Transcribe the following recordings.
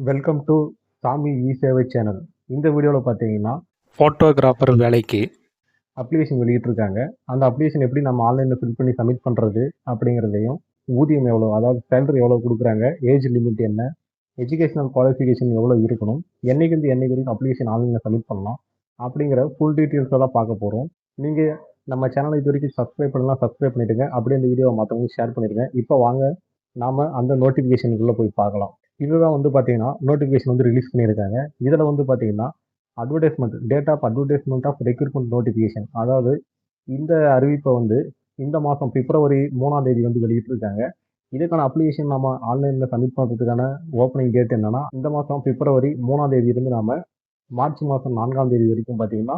Welcome to சாமி இ சேவை channel. இந்த வீடியோவில் பார்த்தீங்கன்னா ஃபோட்டோகிராஃபர் வேலைக்கு அப்ளிகேஷன் வெளியிட்டிருக்காங்க. அந்த அப்ளிகேஷன் எப்படி நம்ம ஆன்லைனில் ஃபில் பண்ணி சப்மிட் பண்ணுறது அப்படிங்கிறதையும், ஊதியம் எவ்வளோ, அதாவது சேலரி எவ்வளோ கொடுக்குறாங்க, ஏஜ் லிமிட் என்ன, எஜுகேஷனல் குவாலிஃபிகேஷன் எவ்வளோ இருக்கணும், என்னைக்கு வரைக்கும் அப்ளிகேஷன் ஆன்லைனில் சப்மிட் பண்ணலாம் அப்படிங்கிற ஃபுல் டீட்டெயில்ஸை தான் பார்க்க போகிறோம். நீங்கள் நம்ம சேனலை இது வரைக்கும் சப்ஸ்கிரைப் பண்ணலாம், சப்ஸ்கிரைப் பண்ணிவிடுங்க. அப்படியே இந்த வீடியோவை மற்றவங்களுக்கு ஷேர் பண்ணிடுங்க. இப்போ வாங்க நாம் அந்த நோட்டிஃபிகேஷனுக்குள்ளே போய் பார்க்கலாம். இதுதான் வந்து பார்த்தீங்கன்னா நோட்டிஃபிகேஷன் வந்து ரிலீஸ் பண்ணியிருக்காங்க. இதில் வந்து பார்த்தீங்கன்னா advertisement, date of advertisement of recruitment notification, அதாவது இந்த அறிவிப்பை வந்து இந்த மாதம் பிப்ரவரி 3ஆம் தேதி வந்து வெளியிட்டிருக்காங்க. இதுக்கான அப்ளிகேஷன் நம்ம ஆன்லைனில் சப்மிட் பண்ணுறதுக்கான ஓப்பனிங் டேட் என்னன்னா, இந்த மாதம் பிப்ரவரி 3ஆம் தேதியிலிருந்து நாம மார்ச் மாதம் 4ஆம் தேதி வரைக்கும் பார்த்தீங்கன்னா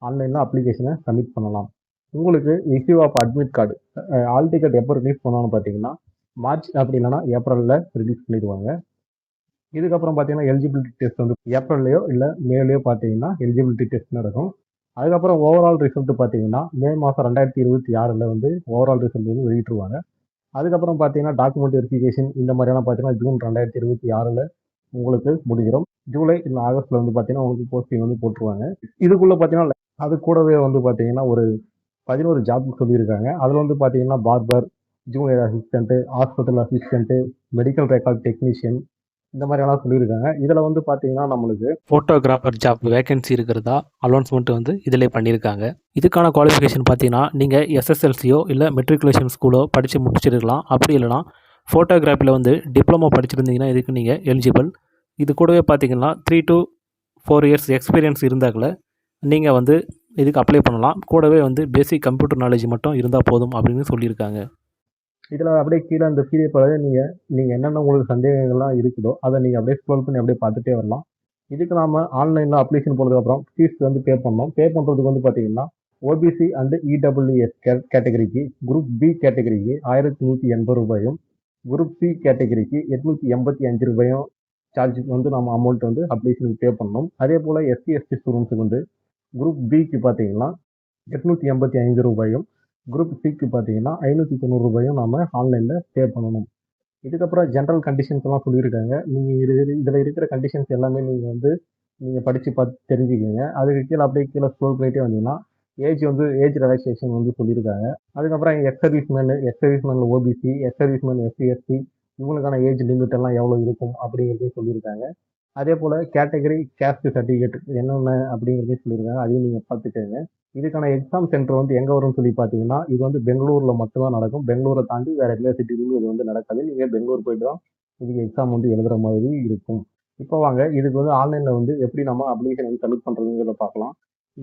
ஆன்லைனில் அப்ளிகேஷனை சப்மிட் பண்ணலாம். உங்களுக்கு issue of admit card, hall ticket எப்போ ரிலீஸ் பண்ணுவாங்கன்னு பார்த்தீங்கன்னா மார்ச் அப்படி இல்லைன்னா ஏப்ரலில் ரிலீஸ் பண்ணிடுவாங்க. இதுக்கப்புறம் பார்த்தீங்கன்னா எலிஜிபிலிட்டி டெஸ்ட் வந்து ஏப்ரல்லையோ இல்லை மேலேயோ பார்த்தீங்கன்னா எலிஜிபிலிட்டி டெஸ்ட் நடக்கும். அதுக்கப்புறம் ஓவரால் ரிசல்ட் பார்த்தீங்கன்னா மே மாதம் 2026 வந்து ஓவரால் ரிசல்ட் வந்து வெளியிட்டுருவாங்க. அதுக்கப்புறம் பார்த்தீங்கன்னா டாக்குமெண்ட் வெரிஃபிகேஷன் இந்த மாதிரியெல்லாம் பார்த்தீங்கன்னா ஜூன் 2026 உங்களுக்கு முடிஞ்சிடும். ஜூலை இல்லை ஆகஸ்ட்டில் வந்து பார்த்தீங்கன்னா உங்களுக்கு போஸ்டிங் வந்து போட்டுருவாங்க. இதுக்குள்ளே பார்த்தீங்கன்னா அது கூடவே வந்து பார்த்தீங்கன்னா ஒரு 11 ஜாப் சொல்லியிருக்காங்க. அதில் வந்து பார்த்தீங்கன்னா barber, junior assistant, hospital assistant, medical record technician இந்த மாதிரியெல்லாம் சொல்லியிருக்காங்க. இதில் வந்து பார்த்தீங்கன்னா நம்மளுக்கு ஃபோட்டோகிராஃபர் ஜாப் வேகன்சி இருக்கிறதா அனௌன்ஸ்மெண்ட் வந்து இதில் பண்ணியிருக்காங்க. இதுக்கான குவாலிஃபிகேஷன் பார்த்தீங்கன்னா நீங்கள் எஸ்எஸ்எல்சியோ இல்லை மெட்ரிகுலேஷன் ஸ்கூலோ படித்து முடிச்சிருக்கலாம். அப்படி இல்லைனா ஃபோட்டோகிராஃபியில் வந்து டிப்ளமோ படிச்சிருந்தீங்கன்னா இதுக்கு நீங்கள் எலிஜிபிள். இது கூடவே பார்த்தீங்கன்னா 3 to 4 இயர்ஸ் எக்ஸ்பீரியன்ஸ் இருந்தாக்கல நீங்கள் வந்து இதுக்கு அப்ளை பண்ணலாம். கூடவே வந்து பேசிக் கம்ப்யூட்டர் நாலேஜ் மட்டும் இருந்தால் போதும் அப்படின்னு சொல்லியிருக்காங்க. இதில் அப்படியே கீழே அந்த பிடிஎஃப் நீங்கள் என்னென்ன உங்களுக்கு சந்தேகங்கள்லாம் இருக்குதோ அதை நீங்கள் அப்படியே ஸ்க்ரோல் பண்ணி அப்படியே பார்த்துட்டே வரலாம். இதுக்கு நாம் ஆன்லைனில் அப்ளிகேஷன் போனதுக்கப்புறம் ஃபீஸ் வந்து பே பண்ணோம். பே பண்ணுறதுக்கு வந்து பார்த்தீங்கன்னா ஓபிசி அண்ட் இடபிள்யூஎஸ் கேட்டகரிக்கு, குரூப் பி கேட்டகரிக்கு 1180 ரூபாயும், குரூப் சி கேட்டகரிக்கு 885 ரூபாயும் சார்ஜ் வந்து நம்ம அமௌண்ட் வந்து அப்ளிகேஷனுக்கு பே பண்ணணும். அதே போல் எஸ்சி எஸ்டி ஸ்டூடெண்ட்ஸுக்கு வந்து குரூப் பிக்கு பார்த்தீங்கன்னா 885 ரூபாயும், குரூப் சிக்கு பார்த்தீங்கன்னா 590 ரூபாயும் நம்ம ஆன்லைனில் பே பண்ணணும். இதுக்கப்புறம் ஜென்ரல் கண்டிஷன்ஸ் எல்லாம் சொல்லியிருக்காங்க. நீங்கள் இதில் இருக்கிற கண்டிஷன்ஸ் எல்லாமே நீங்கள் படித்து பார்த்து தெரிஞ்சுக்கோங்க. அதுக்கு கீழே அப்படியே கீழே ஸ்க்ரோல் பண்ணிட்டே வந்தீங்கன்னா ஏஜ் ரிலாக்ஸேஷன் வந்து சொல்லியிருக்காங்க. அதுக்கப்புறம் ex serviceman OBC, ex serviceman SC ST இவங்களுக்கான ஏஜ் லிமிட் எல்லாம் எவ்வளோ இருக்கும் அப்படிங்கிறதையும் சொல்லியிருக்காங்க. அதே போல் கேட்டகரி கேஸ்ட் சர்டிஃபிகேட் என்னென்ன அப்படிங்கிறதையும் சொல்லியிருக்காங்க. அதையும் நீங்கள் பார்த்துக்கோங்க. இதுக்கான எக்ஸாம் சென்டர் வந்து எங்கே வரும்னு சொல்லி பார்த்தீங்கன்னா இது வந்து பெங்களூரில் மட்டும்தான் நடக்கும். பெங்களூரை தாண்டி வேறு எல்லா சிட்டிலையும் இது வந்து நடக்காது. நீங்கள் பெங்களூர் போயிட்டு தான் இதுக்கு எக்ஸாம் வந்து எழுதுகிற மாதிரி இருக்கும். இப்போ வாங்க இதுக்கு வந்து ஆன்லைனில் வந்து எப்படி நம்ம அப்ளிகேஷன் வந்து சப்மிட் பண்ணுறதுங்கிறத பார்க்கலாம்.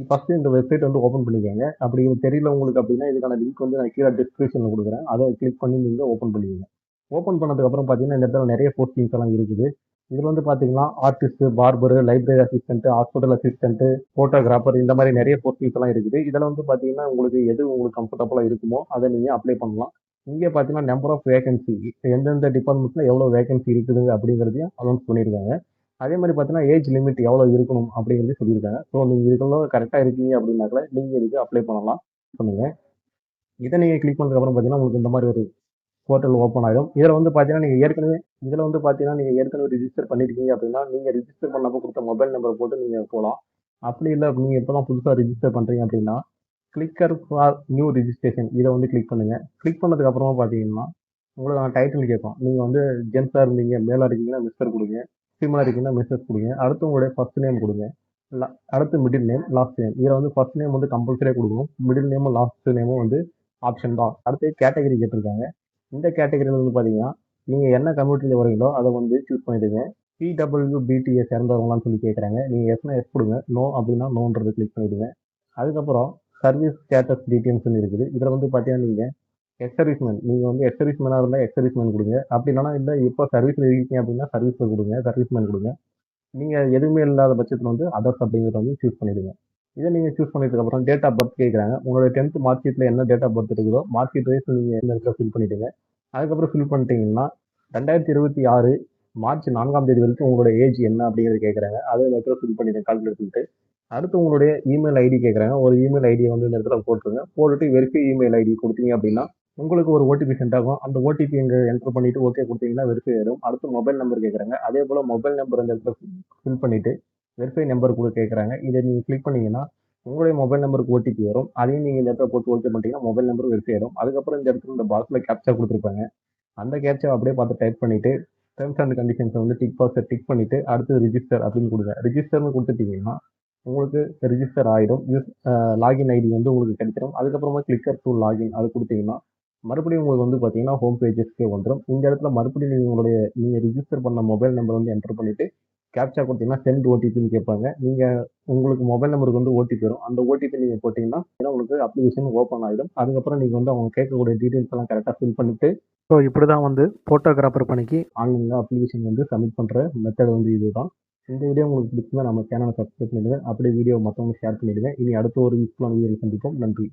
ஃபஸ்ட்டு இந்த வெப்சைட் வந்து ஓப்பன் பண்ணிக்கோங்க. அப்படி தெரியல உங்களுக்கு அப்படின்னா இதுக்கான லிங்க் வந்து நான் கீழே டிஸ்கிரிப்ஷனில் கொடுக்குறேன். அதை கிளிக் பண்ணி நீங்கள் ஓப்பன் பண்ணிக்கோங்க. ஓப்பன் பண்ணதுக்கப்புறம் பார்த்தீங்கன்னா இந்த இடத்துல நிறைய போஸ்டிங்ஸ் எல்லாம் இருக்குது. இதில் வந்து பார்த்தீங்கன்னா artist, பார்பரு, library assistant, hospital assistant, photographer இந்த மாதிரி நிறைய போஸ்டிங்ஸ் எல்லாம் இருக்குது. இதில் வந்து பார்த்தீங்கன்னா எது உங்களுக்கு கம்ஃபர்டபுளாக இருக்குமோ அதை நீங்கள் அப்ளை பண்ணலாம். இங்கே பார்த்தீங்கன்னா நம்பர் ஆஃப் வேகன்சி, எந்தெந்த டிபார்ட்மெண்ட்டில் எவ்வளோ வேகன்சி இருக்குது அப்படிங்கிறதையும் அனௌன்ஸ் பண்ணியிருக்காங்க. அதே மாதிரி பார்த்தீங்கன்னா ஏஜ் லிமிட் எவ்வளோ இருக்கணும் அப்படிங்கிறது சொல்லியிருக்காங்க. ஸோ நீங்கள் இதுக்குள்ள கரெக்டாக இருக்கீங்க அப்படின்னாக்கல நீங்கள் இதுக்கு அப்ளை பண்ணலாம். பண்ணுங்க. இதை நீங்கள் கிளிக் பண்ணதுக்கப்புறம் பார்த்தீங்கன்னா உங்களுக்கு இந்த மாதிரி ஒரு போர்ட்டல் ஓப்பன் ஆகிடும். இதில் வந்து பார்த்தீங்கன்னா நீங்கள் ஏற்கனவே ரிஜிஸ்டர் பண்ணியிருக்கீங்க அப்படின்னா நீங்கள் ரிஜிஸ்டர் பண்ணப்போ கொடுத்த மொபைல் நம்பரை போட்டு நீங்கள் போகலாம். அப்படி இல்லை நீங்கள் இப்போ தான் புதுசாக ரிஜிஸ்டர் பண்ணுறீங்க அப்படின்னா கிளிக்கர் ஃபார் நியூ ரிஜிஸ்ட்ரேஷன் இதை வந்து கிளிக் பண்ணுங்கள். கிளிக் பண்ணதுக்கப்புறமா பார்த்தீங்கன்னா உங்களுக்கான டைட்டில் கேட்கும். நீங்கள் வந்து ஜென்ஸாக இருந்தீங்க, மேலாக இருக்கீங்கன்னா மிஸ்டர் கொடுங்க, ஃபீமேலாக இருக்கீங்கன்னா மிஸ்ஸஸ் கொடுங்க. அடுத்து உங்களுடைய ஃபர்ஸ்ட் நேம் கொடுங்க. அடுத்து மிடில் நேம், லாஸ்ட் நேம். இதில் வந்து ஃபர்ஸ்ட் நேம் வந்து கம்பல்சரியாக கொடுக்கணும். மிடில் நேமும் லாஸ்ட் நேமும் வந்து ஆப்ஷன் தான். அடுத்து கேட்டகரி கேட்டிருக்காங்க. இந்த கேட்டகரியில் வந்து பார்த்தீங்கன்னா நீங்கள் என்ன கம்யூனிட்டியில் வரீங்களோ அதை வந்து சூஸ் பண்ணிவிடுங்க. பிடபிள்யூபிடியை சேர்ந்தவங்களான்னு சொல்லி கேட்குறாங்க. நீங்கள் எஸ்னா எஸ் கொடுங்க, நோ அப்படின்னா நோன்றது கிளிக் பண்ணிவிடுங்க. அதுக்கப்புறம் சர்வீஸ் ஸ்டேட்டஸ் டீட்டெயில்ஸ்னு இருக்குது. இதில் வந்து பார்த்தீங்கன்னா நீங்கள் நீங்கள் வந்து எக்ஸ் சர்வீஸ்மேனாக இருந்தால் எக்ஸ் சர்வீஸ்மேன் கொடுங்க. அப்படி இல்லைனா இல்லை இப்போ சர்வீஸில் இருக்கீங்க அப்படின்னா சர்வீஸில் கொடுங்க, சர்வீஸ்மேன் கொடுங்க. நீங்கள் எதுவுமே இல்லாத பட்சத்தில் வந்து அதர்ஸ் அப்படிங்கிறத வந்து சூஸ் பண்ணிவிடுங்க. இதை நீங்கள் சூஸ் பண்ணதுக்கப்புறம் டேட் ஆஃப் பர்த் கேட்குறாங்க. உங்களோட 10th மார்க் ஷீட்டில் என்ன டேட் ஆஃப் பர்த் இருக்குதோ மார்க் ஷீட் வைஸ் நீங்கள் எந்த இடத்துல ஃபில் பண்ணிவிடுங்க. அதுக்கப்புறம் ஃபில் பண்ணிட்டீங்கன்னா 2026 மார்ச் 4ஆம் தேதி வரைக்கும் உங்களோட ஏஜ் என்ன அப்படிங்கிறது கேட்குறாங்க. அதை இந்த இடத்துல ஃபில் பண்ணிவிடுங்க கால்குலேட் பண்ணிட்டு. அடுத்து உங்களுடைய இமெயில் ஐடி கேட்குறாங்க. ஒரு இமெயில் ஐடியை வந்து இந்த இடத்துல போட்டுருங்க. போட்டுட்டு வெரிஃபை இமெயில் ஐடி கொடுத்தீங்க அப்படின்னா உங்களுக்கு ஒரு ஓடிபி சென்ட் ஆகும். அந்த ஓடிபி இங்க என்டர் பண்ணிட்டு ஓகே குடுத்தீங்கன்னா வெரிஃபை ஆயிரும். அடுத்து மொபைல் நம்பர் கேட்குறாங்க. அதே போல மொபைல் நம்பர் அந்த இடத்துல ஃபில் பண்ணிட்டு வெரிஃபை நம்பர் கூட கேட்குறாங்க. இத நீங்க கிளிக் பண்ணீங்கன்னா, உங்களுடைய மொபைல் நம்பருக்கு ஓடிபி வரும். அதையும் நீங்க இந்த இடத்துல போட்டு ஓகே பண்ணிட்டீங்கன்னா, மொபைல் நம்பர் வெரிஃபை ஆயிரும். அதுக்கப்புறம் இந்த இடத்துல இந்த பாக்ஸ்ல கேப்ச்சா குடுத்துருப்பாங்க. அந்த கேப்ச்சாவ அப்படியே பார்த்து டைப் பண்ணிட்டு, டெர்ம்ஸ் அண்ட் கண்டிஷன்ஸ வந்து டிக் பாக்ஸ டிக் பண்ணிட்டு, அடுத்து ரிஜிஸ்டர் அப்படின்னு குடுங்க. ரிஜிஸ்டர்ன்னு குடுத்துட்டீங்கன்னா, உங்களுக்கு ரிஜிஸ்டர் ஆயிடும். லாகின் ஐடி வந்து உங்களுக்கு கிடைச்சிரும். அதுக்கப்புறமா கிளிக்கர் டூ லாகின் அது குடுத்தீங்கன்னா, மறுபடியும் உங்களுக்கு வந்து பார்த்தீங்கன்னா, ஹோம் பேஜஸ்க்கே வந்துரும். இந்த இடத்துல மறுபடியும் நீங்க ரிஜிஸ்டர் பண்ண மொபைல் நம்பர் வந்து என்டர் பண்ணிட்டு, கேப்ச்சா குடுத்தீங்கன்னா, சென்ட் ஓடிபின்னு கேட்பாங்க. நீங்க உங்களுக்கு மொபைல் நம்பருக்கு வந்து ஓடிபி வரும். அந்த ஓடிபி நீங்க போட்டீங்கன்னா, உங்களுக்கு அப்ளிகேஷன் ஓப்பன் ஆயிடும். அதுக்கப்புறம் நீங்க வந்து அவங்க கேட்கக்கூடிய டீட்டெயில்ஸ் எல்லாம் கரெக்ட்டா ஃபில் பண்ணிட்டு, ஸோ இப்படி தான் வந்து ஃபோட்டோகிராஃபர் பணிக்கு ஆன்லைன்ல அப்ளிகேஷன் வந்து சப்மிட் பண்ற மெத்தட் வந்து இதுதான். இந்த வீடியோ உங்களுக்கு பிடிச்சிருந்தா நம்ம சேனலை சப்ஸ்கிரைப் பண்ணிடுங்க. அப்படியே வீடியோ மத்தவங்களுக்கு ஷேர் பண்ணிடுங்க. இனி அடுத்த ஒரு யூஸ்ஃபுல்லான வீடியோவில் சந்திப்போம். நன்றி.